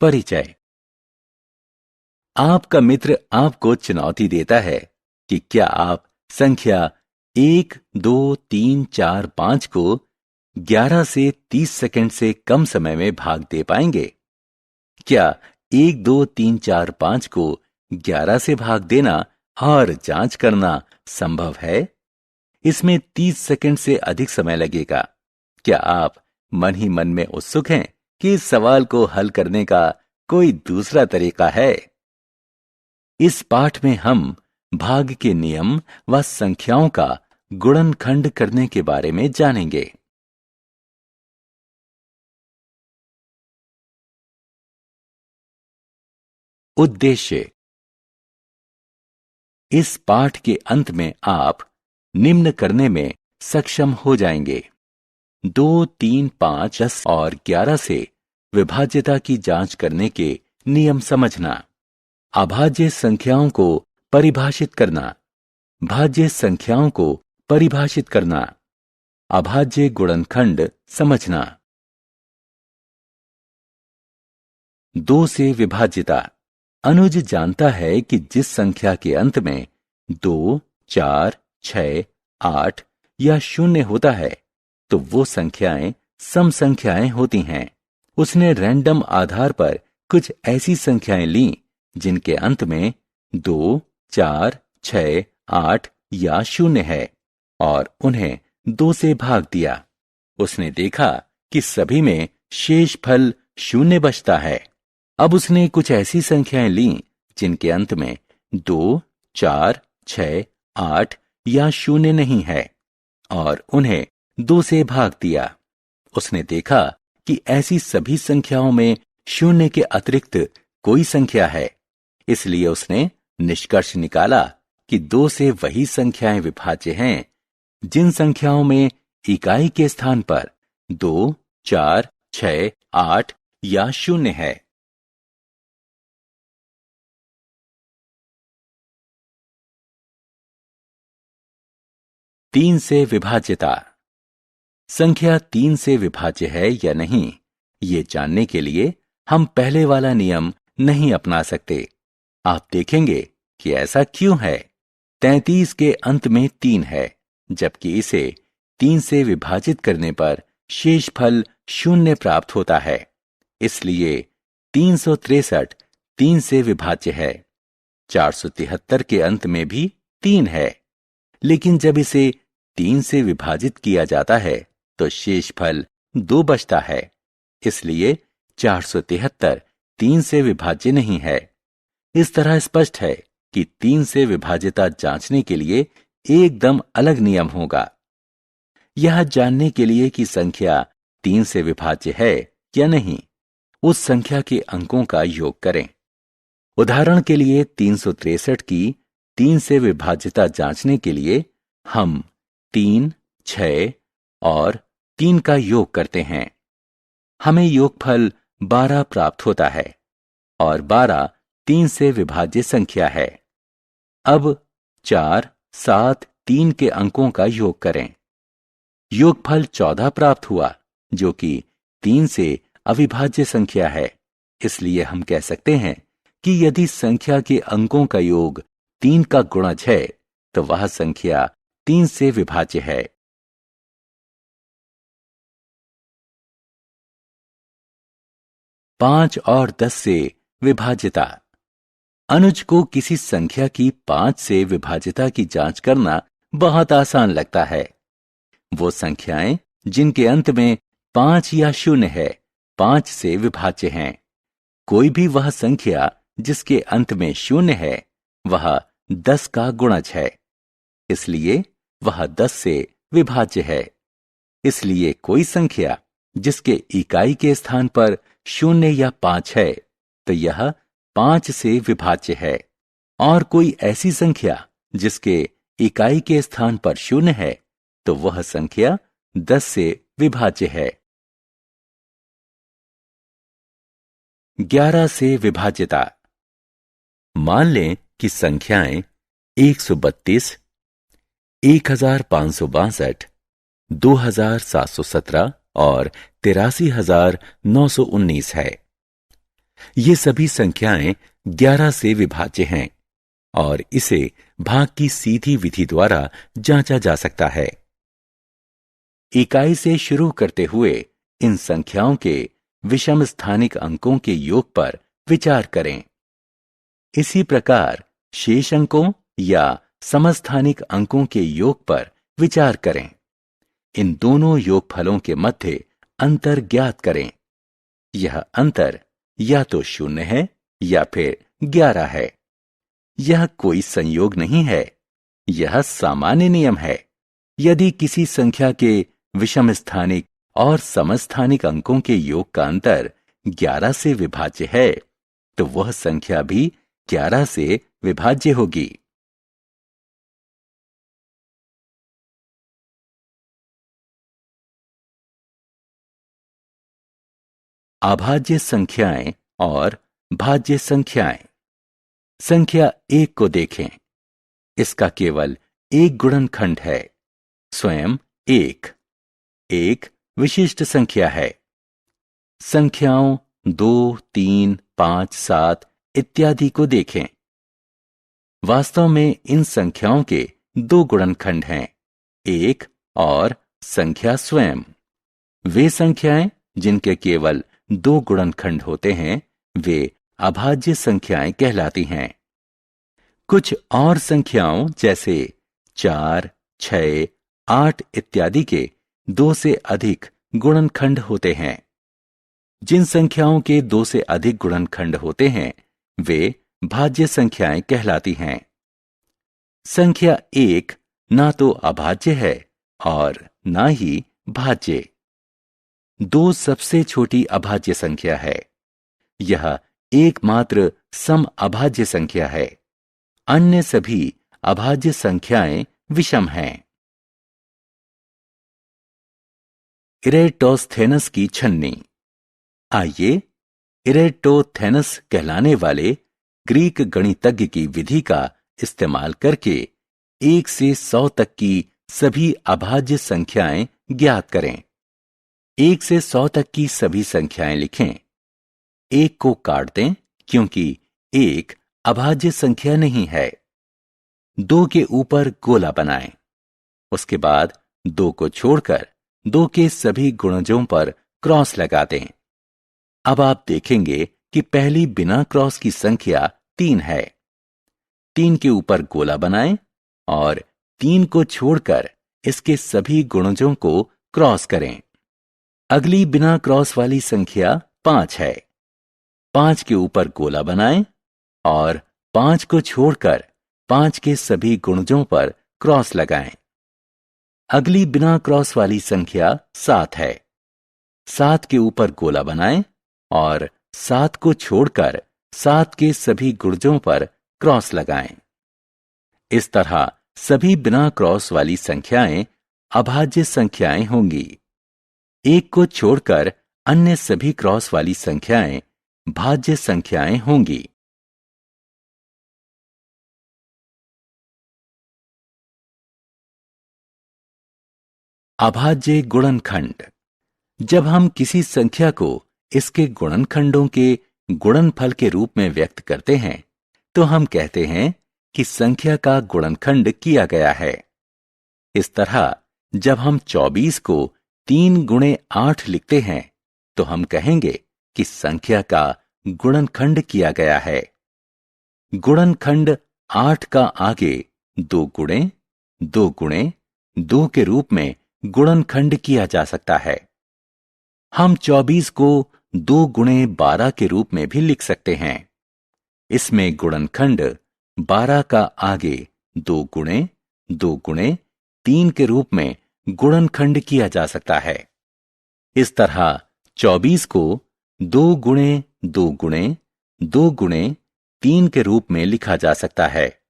परिचय। आपका मित्र आपको चुनौती देता है कि क्या आप संख्या 1, 2, 3, 4, 5 को 11 से 30 सेकंड से कम समय में भाग दे पाएंगे? क्या 1, 2, 3, 4, 5 को 11 से भाग देना और जांच करना संभव है? इसमें 30 सेकंड से अधिक समय लगेगा। क्या आप मन ही मन में उत्सुक हैं कि इस सवाल को हल करने का कोई दूसरा तरीका है? इस पाठ में हम भाग के नियम व संख्याओं का गुणनखंड करने के बारे में जानेंगे। उद्देश्य। इस पाठ के अंत में आप निम्न करने में सक्षम हो जाएंगे: 2, 3, 5, 10 और 11 से विभाज्यता की जांच करने के नियम समझना, अभाज्य संख्याओं को परिभाषित करना, भाज्य संख्याओं को परिभाषित करना, अभाज्य गुणनखंड समझना। 2 से विभाज्यता। अनुज जानता है कि जिस संख्या के अंत में 2, 4, 6, 8 या 0 होता है तो वो संख्याएं सम संख्याएं होती हैं। उसने रैंडम आधार पर कुछ ऐसी संख्याएं लीं जिनके अंत में 2, 4, 6, 8 या 0 है और उन्हें 2 से भाग दिया। उसने देखा कि सभी में शेषफल 0 बचता है। अब उसने कुछ ऐसी संख्याएं लीं जिनके अंत में 2, 4, 6, 8 या 0 नहीं है और उन्हें 2 से भाग दिया। उसने देखा कि ऐसी सभी संख्याओं में 0 के अतिरिक्त कोई संख्या है, इसलिए उसने निष्कर्ष निकाला कि 2 से वही संख्याएं विभाज्य हैं जिन संख्याओं में इकाई के स्थान पर 2, 4, 6, 8 या 0 है। तीन से विभाज्यता। संख्या 3 से विभाज्य है या नहीं, ये जानने के लिए हम पहले वाला नियम नहीं अपना सकते। आप देखेंगे कि ऐसा क्यों है। 33 के अंत में 3 है, जबकि इसे 3 से विभाजित करने पर शेषफल 0 प्राप्त होता है। इसलिए 363 3 से विभाज्य है। 473 के अंत में भी 3 है, लेकिन जब इसे 3 से विभाजित किया जाता है तो शेषफल 2 बचता है। इसलिए 473 3 से विभाज्य नहीं है। इस तरह स्पष्ट है कि 3 से विभाज्यता जांचने के लिए एकदम अलग नियम होगा। यह जानने के लिए कि संख्या 3 से विभाज्य है या नहीं, उस संख्या के अंकों का योग करें। उदाहरण के लिए 363 की 3 से विभाज्यता जांचने के लिए हम 3, 6 और 3 का योग करते हैं। हमें योगफल 12 प्राप्त होता है और 12 3 से विभाज्य संख्या है। अब 4, 7, 3 के अंकों का योग करें। योगफल 14 प्राप्त हुआ, जो कि 3 से अविभाज्य संख्या है। इसलिए हम कह सकते हैं कि यदि संख्या के अंकों का योग 3 का गुणज है तो वह संख्या 3 से विभाज्य है। पांच और 10 से विभाज्यता। अनुज को किसी संख्या की 5 से विभाज्यता की जांच करना बहुत आसान लगता है। वो संख्याएं जिनके अंत में 5 या 0 है 5 से विभाज्य हैं। कोई भी वह संख्या जिसके अंत में 0 है वह 10 का गुणज है, इसलिए वह 10 से विभाज्य है। इसलिए कोई संख्या जिसके इकाई के स्थान पर 0 या 5 है तो यह 5 से विभाज्य है, और कोई ऐसी संख्या जिसके इकाई के स्थान पर 0 है तो वह संख्या 10 से विभाज्य है। 11 से विभाज्यता। मान लें कि संख्याएं 132, 1562, 2717 और 83919 है। ये सभी संख्याएं 11 से विभाज्य हैं और इसे भाग की सीधी विधि द्वारा जांचा जा सकता है। इकाई से शुरू करते हुए इन संख्याओं के विषम स्थानिक अंकों के योग पर विचार करें। इसी प्रकार शेष अंकों या समस्थानिक अंकों के योग पर विचार करें। इन दोनों योगफलों के मध्य अंतर ज्ञात करें। यह अंतर या तो 0 है या फिर 11 है। यह कोई संयोग नहीं है, यह सामान्य नियम है। यदि किसी संख्या के विषम स्थानिक और समस्थानिक अंकों के योग का अंतर 11 से विभाज्य है, तो वह संख्या भी 11 से विभाज्य होगी। अभाज्य संख्याएं और भाज्य संख्याएं। संख्या 1 को देखें। इसका केवल एक गुणनखंड है, स्वयं 1। एक विशिष्ट संख्या है। संख्याओं 2, 3, 5, 7 इत्यादि को देखें। वास्तव में इन संख्याओं के 2 गुणनखंड हैं, 1 और संख्या स्वयं। वे संख्याएं जिनके केवल 2 गुणनखंड होते हैं, वे अभाज्य संख्याएं कहलाती हैं। कुछ और संख्याओं जैसे 4, 6, 8 इत्यादि के 2 से अधिक गुणनखंड होते हैं। जिन संख्याओं के 2 से अधिक गुणनखंड होते हैं, वे भाज्य संख्याएं कहलाती हैं। संख्या 1 ना तो अभाज्य है और ना ही भाज्य। 2 सबसे छोटी अभाज्य संख्या है। यह एकमात्र सम अभाज्य संख्या है। अन्य सभी अभाज्य संख्याएं विषम हैं। इरेटोस्थेनस की छन्नी। आइए इरेटोस्थेनस कहलाने वाले ग्रीक गणितज्ञ की विधि का इस्तेमाल करके 1 से 100 तक की सभी अभाज्य संख्याएं ज्ञात करें। 1 से 100 तक की सभी संख्याएं लिखें। 1 को काट दें क्योंकि 1 अभाज्य संख्या नहीं है। 2 के ऊपर गोला बनाएं। उसके बाद 2 को छोड़कर 2 के सभी गुणजों पर क्रॉस लगा दें। अब आप देखेंगे कि पहली बिना क्रॉस की संख्या 3 है। 3 के ऊपर गोला बनाएं और 3 को छोड़कर इसके सभी गुणजों को क्रॉस करें। अगली बिना क्रॉस वाली संख्या 5 है। 5 के ऊपर गोला बनाएं और 5 को छोड़कर 5 के सभी गुणजों पर क्रॉस लगाएं। अगली बिना क्रॉस वाली संख्या 7 है। 7 के ऊपर गोला बनाएं और 7 को छोड़कर 7 के सभी गुणजों पर क्रॉस लगाएं। इस तरह सभी बिना क्रॉस वाली संख्याएं अभाज्य संख्याएं होंगी। 1 को छोड़कर अन्य सभी क्रॉस वाली संख्याएं भाज्य संख्याएं होंगी। अभाज्य गुणनखंड। जब हम किसी संख्या को इसके गुणनखंडों के गुणनफल के रूप में व्यक्त करते हैं, तो हम कहते हैं कि संख्या का गुणनखंड किया गया है। इस तरह जब हम 24 को 3 गुणे 8 लिखते हैं, तो हम कहेंगे कि संख्या का गुणनखंड किया गया है। गुणनखंड 8 का आगे 2 गुणे 2 गुणे 2 के रूप में गुणनखंड किया जा सकता है। हम 24 को 2 गुणे 12 के रूप में भी लिख सकते हैं। इसमें गुणनखंड 12 का आगे 2 गुणे 2 गुणे 3 के रूप में गुणनखंड किया जा सकता है। इस तरह 24 को 2 गुणे 2 गुणे 2 गुणे 3 के रूप में लिखा जा सकता है।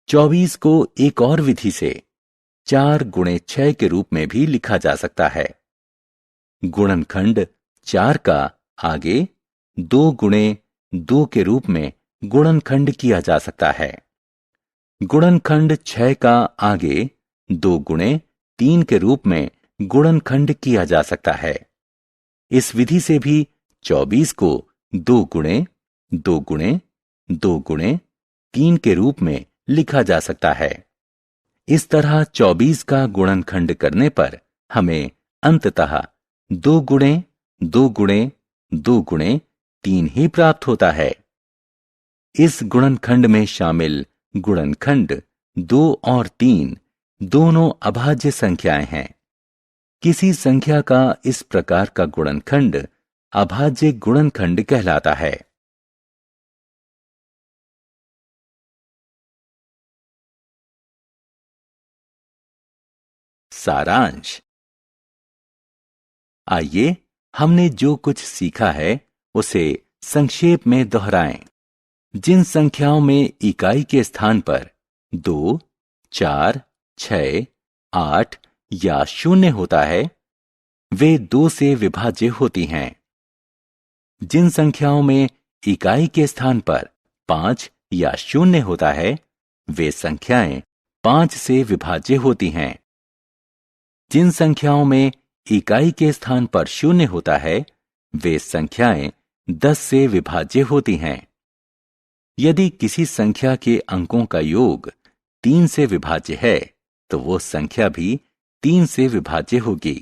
24 को एक और विधि से 4 गुणे 6 के रूप में भी लिखा जा सकता है। गुणनखंड 4 का आगे 2 गुणे 2 के रूप में गुणनखंड किया जा सकता है। गुणनखंड 6 का आगे 2 गुणे 3 के रूप में गुणनखंड किया जा सकता है। इस विधि से भी 24 को 2 गुणे 2 गुणे 2 गुणे 3 के रूप में लिखा जा सकता है। इस तरह 24 का गुणनखंड करने पर हमें अंततः 2 गुणे 2 गुणे 2 गुणे 3 ही प्राप्त होता है। इस गुणनखंड में शामिल गुणनखंड 2 और 3 दोनों अभाज्य संख्याएं हैं। किसी संख्या का इस प्रकार का गुणनखंड अभाज्य गुणनखंड कहलाता है। सारांश। आइए हमने जो कुछ सीखा है उसे संक्षेप में दोहराएं। जिन संख्याओं में इकाई के स्थान पर 2, 4, 6, 8 या 0 होता है वे 2 से विभाज्य होती हैं। जिन संख्याओं में इकाई के स्थान पर 5 या 0 होता है वे संख्याएं 5 से विभाज्य होती हैं। जिन संख्याओं में इकाई के स्थान पर 0 होता है वे संख्याएं 10 से विभाज्य होती हैं। यदि किसी संख्या के अंकों का योग 3 से विभाज्य है तो वो संख्या भी 3 से विभाज्य होगी।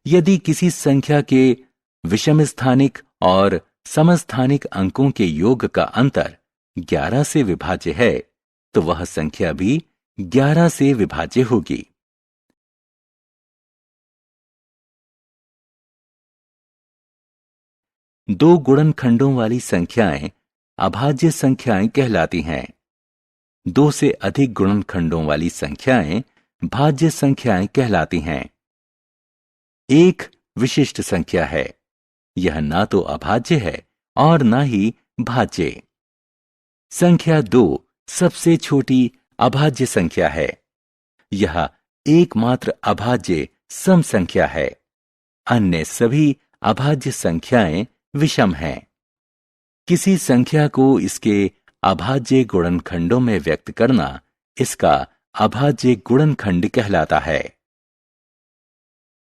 यदि किसी संख्या के विषम स्थानिक और समस्थानिक अंकों के योग का अंतर 11 से विभाज्य है तो वह संख्या भी 11 से विभाज्य होगी। दो गुणनखंडों वाली संख्याएं अभाज्य संख्याएं कहलाती हैं। 2 से अधिक गुणनखंडों वाली संख्याएं भाज्य संख्याएं कहलाती हैं। एक विशिष्ट संख्या है। यह ना तो अभाज्य है और ना ही भाज्य। संख्या 2 सबसे छोटी अभाज्य संख्या है। यह एकमात्र अभाज्य सम संख्या है। अन्य सभी अभाज्य संख्याएं विषम हैं। किसी संख्या को इसके अभाज्य गुणनखंडों में व्यक्त करना इसका अभाज्य गुणनखंड कहलाता है।